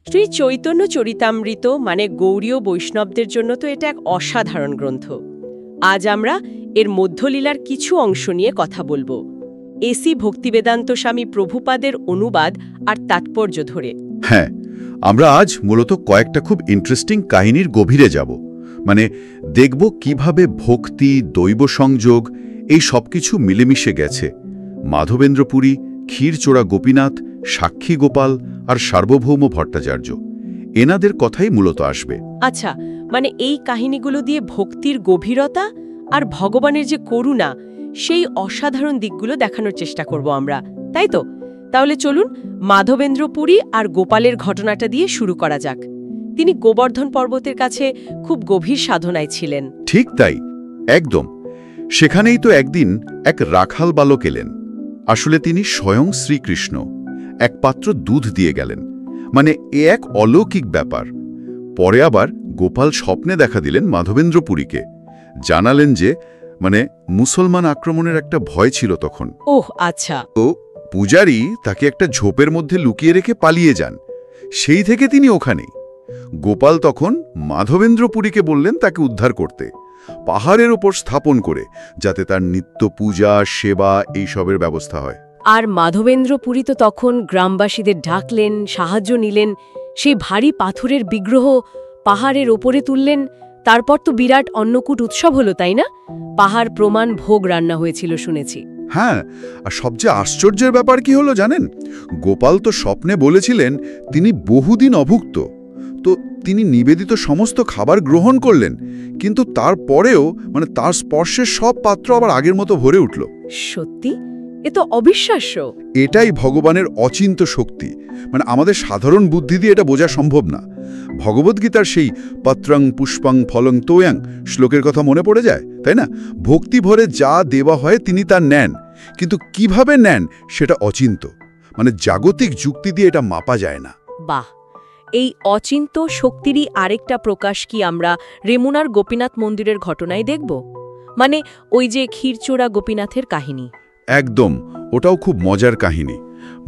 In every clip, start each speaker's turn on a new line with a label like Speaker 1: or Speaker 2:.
Speaker 1: শ্রী চৈতন্য চরিতামৃত মানে গৌড়ীয় বৈষ্ণবদের জন্য তো এটা এক অসাধারণ গ্রন্থ। আজ আমরা এর মধ্যলীলার কিছু অংশ নিয়ে কথা বলবো, এসি ভক্তিবেদান্ত স্বামী প্রভুপাদের অনুবাদ আর তাৎপর্য ধরে।
Speaker 2: হ্যাঁ, আমরা আজ মূলত কয়েকটা খুব ইন্টারেস্টিং কাহিনীর গভীরে যাব, মানে দেখব কিভাবে ভক্তি, দৈব সংযোগ এই সবকিছু মিলেমিশে গেছে। মাধবেন্দ্রপুরী, ক্ষীরচোড়া গোপীনাথ, সাক্ষী গোপাল আর সার্বভৌম ভট্টাচার্য, এনাদের কথাই মূলত আসবে।
Speaker 1: আচ্ছা, মানে এই কাহিনীগুলো দিয়ে ভক্তির গভীরতা আর ভগবানের যে করুণা, সেই অসাধারণ দিকগুলো দেখানোর চেষ্টা করব আমরা, তাই তো? তাহলে চলুন মাধবেন্দ্রপুরী আর গোপালের ঘটনাটা দিয়ে শুরু করা যাক। তিনি গোবর্ধন পর্বতের কাছে খুব গভীর সাধনায় ছিলেন।
Speaker 2: ঠিক তাই, একদম। সেখানেই তো একদিন এক রাখাল বালক এলেন। আসলে তিনি স্বয়ং শ্রীকৃষ্ণ এক পাত্র দুধ দিয়ে গেলেন। মানে এ এক অলৌকিক ব্যাপার। পরে আবার গোপাল স্বপ্নে দেখা দিলেন মাধবেন্দ্রপুরীকে, জানালেন যে মুসলমান আক্রমণের একটা ভয় ছিল তখন।
Speaker 1: ওহ আচ্ছা।
Speaker 2: তো পূজারী তাকে একটা ঝোপের মধ্যে লুকিয়ে রেখে পালিয়ে যান। সেই থেকে তিনি ওখানেই। গোপাল তখন মাধবেন্দ্রপুরীকে বললেন তাকে উদ্ধার করতে, পাহাড়ের ওপর স্থাপন করে, যাতে তার নিত্য পূজা, সেবা এইসবের ব্যবস্থা হয়।
Speaker 1: আর মাধবেন্দ্রপুরী তো তখন গ্রামবাসীদের ডাকলেন, সাহায্য নিলেন, সেই ভারী পাথরের বিগ্রহ পাহাড়ের ওপরে তুললেন। তারপর তো বিরাট অন্নকূট উৎসব হলো, তাই না? পাহাড় প্রমাণ ভোগ রান্না হয়েছিল শুনেছি।
Speaker 2: হ্যাঁ, আর সবচেয়ে আশ্চর্যের ব্যাপার কি হলো জানেন? গোপাল তো স্বপ্নে বলেছিলেন তিনি বহুদিন অভুক্ত, তো তিনি নিবেদিত সমস্ত খাবার গ্রহণ করলেন, কিন্তু তারপরেও তার স্পর্শে সব পাত্র আবার আগের মতো ভরে উঠল।
Speaker 1: সত্যি? এ তো অবিশ্বাস্য।
Speaker 2: এটাই ভগবানের অচিন্ত শক্তি। আমাদের সাধারণ বুদ্ধি দিয়ে এটা বোঝা সম্ভব না। ভগবদ্গীতার সেই পত্রং পুষ্পং ফলং তোয়াং শ্লোকের কথা মনে পড়ে যায়, তাই না? ভক্তি ভরে যা দেওয়া হয় তিনি তা নেন, কিন্তু কিভাবে নেন সেটা অচিন্ত। জাগতিক যুক্তি দিয়ে এটা মাপা যায় না।
Speaker 1: বাহ, এই অচিন্ত শক্তিরই আরেকটা প্রকাশ কি আমরা রেমুনার গোপীনাথ মন্দিরের ঘটনায় দেখব? ওই যে ক্ষীরচোড়া গোপীনাথের কাহিনী।
Speaker 2: একদম, ওটাও খুব মজার কাহিনী।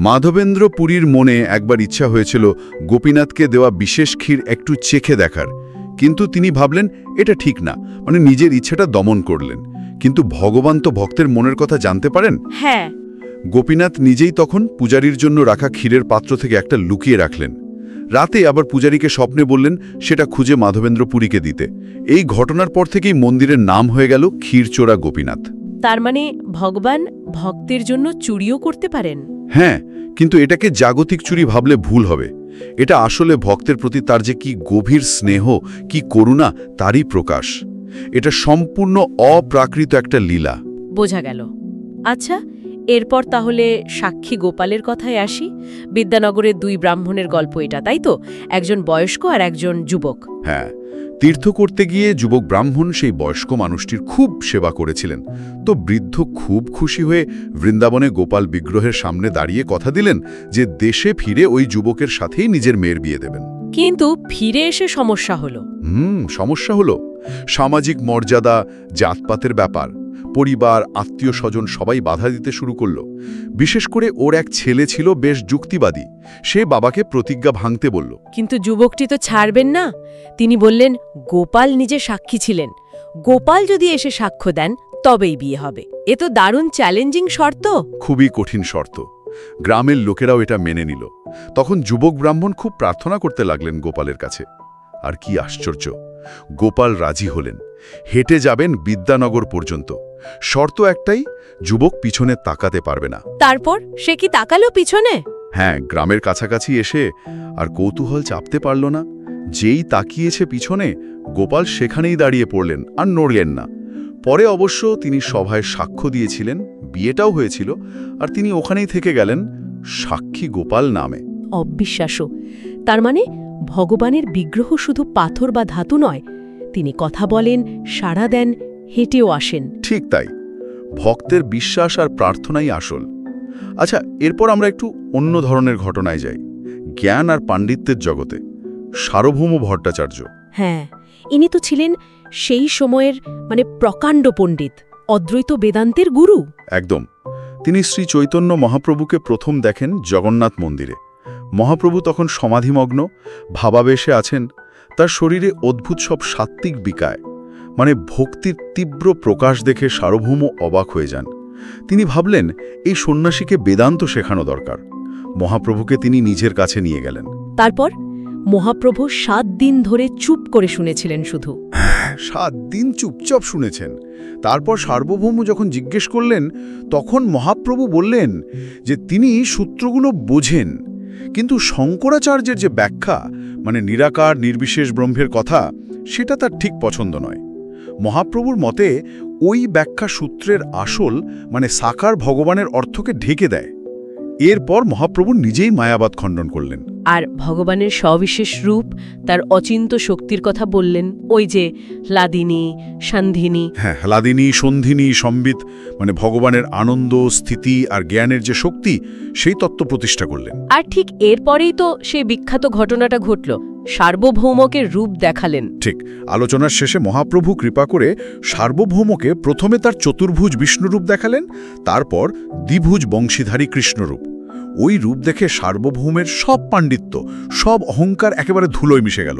Speaker 2: মাধবেন্দ্রপুরীর মনে একবার ইচ্ছা হয়েছিল গোপীনাথকে দেওয়া বিশেষ ক্ষীর একটু চেখে দেখার, কিন্তু তিনি ভাবলেন এটা ঠিক না, নিজের ইচ্ছাটা দমন করলেন। কিন্তু ভগবান তো ভক্তের মনের কথা জানতে পারেন।
Speaker 1: হ্যাঁ।
Speaker 2: গোপীনাথ নিজেই তখন পূজারীর জন্য রাখা ক্ষীরের পাত্র থেকে একটা লুকিয়ে রাখলেন। রাতে আবার পূজারীকে স্বপ্নে বললেন সেটা খুঁজে মাধবেন্দ্রপুরীকে দিতে। এই ঘটনার পর থেকেই মন্দিরের নাম হয়ে গেল ক্ষীরচোড়া গোপীনাথ।
Speaker 1: তার মানে ভগবান ভক্তের জন্য চুরিও করতে পারেন?
Speaker 2: হ্যাঁ, কিন্তু এটাকে জাগতিক চুরি ভাবলে ভুল হবে। এটা আসলে ভক্তের প্রতি তার যে কি গভীর স্নেহ, কি করুণা, তারই প্রকাশ। এটা সম্পূর্ণ অপ্রাকৃত একটা লীলা।
Speaker 1: বোঝা গেল। আচ্ছা, এরপর তাহলে সাক্ষী গোপালের কথায় আসি। বিদ্যানগরের দুই ব্রাহ্মণের গল্প এটা, তাই তো? একজন বয়স্ক আর একজন যুবক।
Speaker 2: হ্যাঁ, তীর্থ করতে গিয়ে যুবক ব্রাহ্মণ সেই বয়স্ক মানুষটির খুব সেবা করেছিলেন। তো বৃদ্ধ খুব খুশি হয়ে বৃন্দাবনে গোপাল বিগ্রহের সামনে দাঁড়িয়ে কথা দিলেন যে দেশে ফিরে ওই যুবকের সাথেই নিজের মেয়ের বিয়ে দেবেন।
Speaker 1: কিন্তু ফিরে এসে সমস্যা হলো।
Speaker 2: সমস্যা হলো। সামাজিক মর্যাদা, জাতপাতের ব্যাপার, পরিবার, আত্মীয় স্বজন সবাই বাধা দিতে শুরু করল। বিশেষ করে ওর এক ছেলে ছিল বেশ যুক্তিবাদী। সে বাবাকে প্রতিজ্ঞা ভাঙতে বলল।
Speaker 1: কিন্তু যুবকটি তো ছাড়বেন না। তিনি বললেন গোপাল নিজে সাক্ষী ছিলেন, গোপাল যদি এসে সাক্ষ্য দেন তবেই বিয়ে হবে। এ তো দারুণ চ্যালেঞ্জিং শর্ত।
Speaker 2: খুবই কঠিন শর্ত। গ্রামের লোকেরাও এটা মেনে নিল। তখন যুবক ব্রাহ্মণ খুব প্রার্থনা করতে লাগলেন গোপালের কাছে। আর কি আশ্চর্য, গোপাল রাজি হলেন। হেঁটে যাবেন বিদ্যানগর পর্যন্ত। শর্ত একটাই, যুবক পিছনে তাকাতে পারবে না।
Speaker 1: তারপর সে কি তাকালো পিছনে?
Speaker 2: হ্যাঁ, গ্রামের কাছাকাছি এসে আর কৌতূহল চাপতে পারল না। যেই তাকিয়েছে পিছনে, গোপাল সেখানেই দাঁড়িয়ে পড়লেন, আর নড়লেন না। পরে অবশ্য তিনি সভায় সাক্ষ্য দিয়েছিলেন, বিয়েটাও হয়েছিল, আর তিনি ওখানেই থেকে গেলেন সাক্ষী গোপাল নামে।
Speaker 1: অবিশ্বাস্য। তার মানে ভগবানের বিগ্রহ শুধু পাথর বা ধাতু নয়, তিনি কথা বলেন, সাড়া দেন, হেঁটেও আসেন।
Speaker 2: ঠিক তাই, ভক্তের বিশ্বাস আর প্রার্থনাই আসল। আচ্ছা, এরপর আমরা একটু অন্য ধরনের ঘটনায় যাই, জ্ঞান আর পাণ্ডিত্যের জগতে। সার্বভৌম ভট্টাচার্য।
Speaker 1: হ্যাঁ, ইনি তো ছিলেন সেই সময়ের প্রকাণ্ড পণ্ডিত, অদ্বৈত বেদান্তের গুরু।
Speaker 2: একদম। তিনি শ্রী চৈতন্য মহাপ্রভুকে প্রথম দেখেন জগন্নাথ মন্দিরে। মহাপ্রভু তখন সমাধিমগ্ন, ভাবাবেশে আছেন। তার শরীরে অদ্ভুত সব সাত্ত্বিক বিকায়, মানে ভক্তির তীব্র প্রকাশ দেখে সার্বভৌম অবাক হয়ে যান। তিনি ভাবলেন এই সন্ন্যাসীকে বেদান্ত শেখানো দরকার। মহাপ্রভুকে তিনি নিজের কাছে নিয়ে গেলেন।
Speaker 3: তারপর মহাপ্রভু 7 দিন ধরে চুপ করে শুনেছিলেন শুধু।
Speaker 2: 7 দিন চুপচাপ শুনেছেন। তারপর সার্বভৌম যখন জিজ্ঞেস করলেন, তখন মহাপ্রভু বললেন যে তিনি সূত্রগুলো বোঝেন, কিন্তু শঙ্করাচার্যের যে ব্যাখ্যা, মানে নিরাকার নির্বিশেষ ব্রহ্মের কথা, সেটা তার ঠিক পছন্দ নয়। মহাপ্রভুর মতে ওই ব্যাখ্যা সূত্রের আসল মানে সাকার ভগবানের অর্থকে ঢেকে দেয়। এরপর মহাপ্রভু নিজেই মায়াবাদ খণ্ডন করলেন।
Speaker 1: আর ভগবানের সবিশেষ রূপ, তার অচিন্ত শক্তির কথা বললেন। ওই যে হ্লাদিনী, সন্ধিনী।
Speaker 2: হ্যাঁ, হ্লাদিনী, সন্ধিনী, সম্বিত, মানে ভগবানের আনন্দ, স্থিতি আর জ্ঞানের যে শক্তি, সেই তত্ত্ব প্রতিষ্ঠা করলেন।
Speaker 1: আর ঠিক এরপরেই তো সেই বিখ্যাত ঘটনাটা ঘটল, সার্বভৌমকে রূপ দেখালেন।
Speaker 2: ঠিক, আলোচনার শেষে মহাপ্রভু কৃপা করে সার্বভৌমকে প্রথমে তার চতুর্ভুজ বিষ্ণুরূপ দেখালেন, তারপর দ্বিভুজ বংশীধারী কৃষ্ণরূপ। ওই রূপ দেখে সার্বভৌমের সব পাণ্ডিত্য, সব অহংকার একেবারে ধুলোয় মিশে গেল।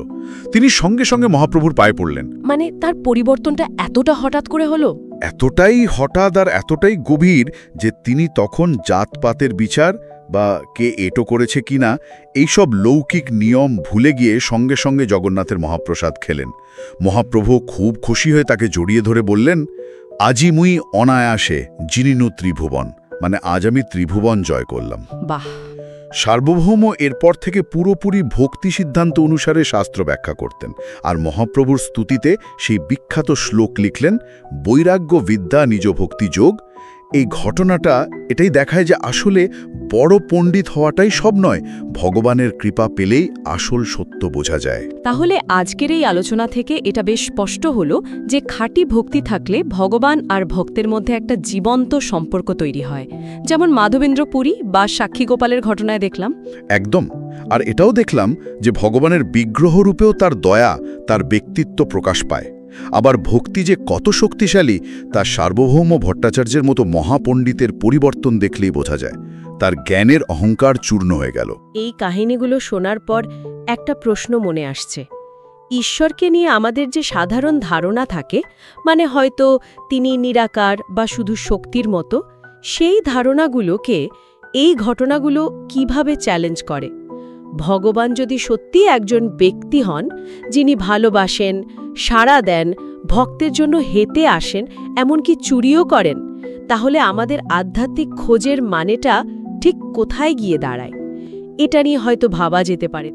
Speaker 2: তিনি সঙ্গে সঙ্গে মহাপ্রভুর পায়ে পড়লেন।
Speaker 1: মানে তার পরিবর্তনটা এতটা হঠাৎ করে হলো?
Speaker 2: এতটাই হঠাৎ আর এতটাই গভীর যে তিনি তখন জাতপাতের বিচার বা কে এটো করেছে কিনা এইসব লৌকিক নিয়ম ভুলে গিয়ে সঙ্গে সঙ্গে জগন্নাথের মহাপ্রসাদ খেলেন। মহাপ্রভু খুব খুশি হয়ে তাকে জড়িয়ে ধরে বললেন, আজি মুই অনায়াসে জিনিনু ত্রিভুবন, মানে আজ আমি ত্রিভুবন জয় করলাম।
Speaker 1: বাহ!
Speaker 2: সার্বভৌম এরপর থেকে পুরোপুরি ভক্তি সিদ্ধান্ত অনুসারে শাস্ত্র ব্যাখ্যা করতেন, আর মহাপ্রভুর স্তুতিতে সেই বিখ্যাত শ্লোক লিখলেন, বৈরাগ্য বিদ্যা নিজ ভক্তি যোগ। এই ঘটনাটা এটাই দেখায় যে আসলে বড় পণ্ডিত হওয়াটাই সব নয়, ভগবানের কৃপা পেলেই আসল সত্য বোঝা যায়।
Speaker 3: তাহলে আজকের এই আলোচনা থেকে এটা বেশ স্পষ্ট হলো যে খাঁটি ভক্তি থাকলে ভগবান আর ভক্তের মধ্যে একটা জীবন্ত সম্পর্ক তৈরি হয়, যেমন মাধবেন্দ্র পুরী বা সাক্ষী গোপালের ঘটনায় দেখলাম।
Speaker 2: একদম। আর এটাও দেখলাম যে ভগবানের বিগ্রহরূপেও তার দয়া, তার ব্যক্তিত্ব প্রকাশ পায়। আবার ভক্তি যে কত শক্তিশালী তা সার্বভৌম ভট্টাচার্যের মতো মহাপণ্ডিতের পরিবর্তন দেখলেই বোঝা যায়। তার জ্ঞানের অহংকার চূর্ণ হয়ে গেল।
Speaker 1: এই কাহিনীগুলো শোনার পর একটা প্রশ্ন মনে আসছে। ঈশ্বরকে নিয়ে আমাদের যে সাধারণ ধারণা থাকে, মানে হয়তো তিনি নিরাকার বা শুধু শক্তির মতো, সেই ধারণাগুলোকে এই ঘটনাগুলো কিভাবে চ্যালেঞ্জ করে? ভগবান যদি সত্যি একজন ব্যক্তি হন, যিনি ভালোবাসেন, সাড়া দেন, ভক্তের জন্য হেতে আসেন, এমনকি চুরিও করেন, তাহলে আমাদের আধ্যাত্মিক খোঁজের মানেটা ঠিক কোথায় গিয়ে দাঁড়ায়? এটা নিয়ে হয়তো ভাবা যেতে পারে।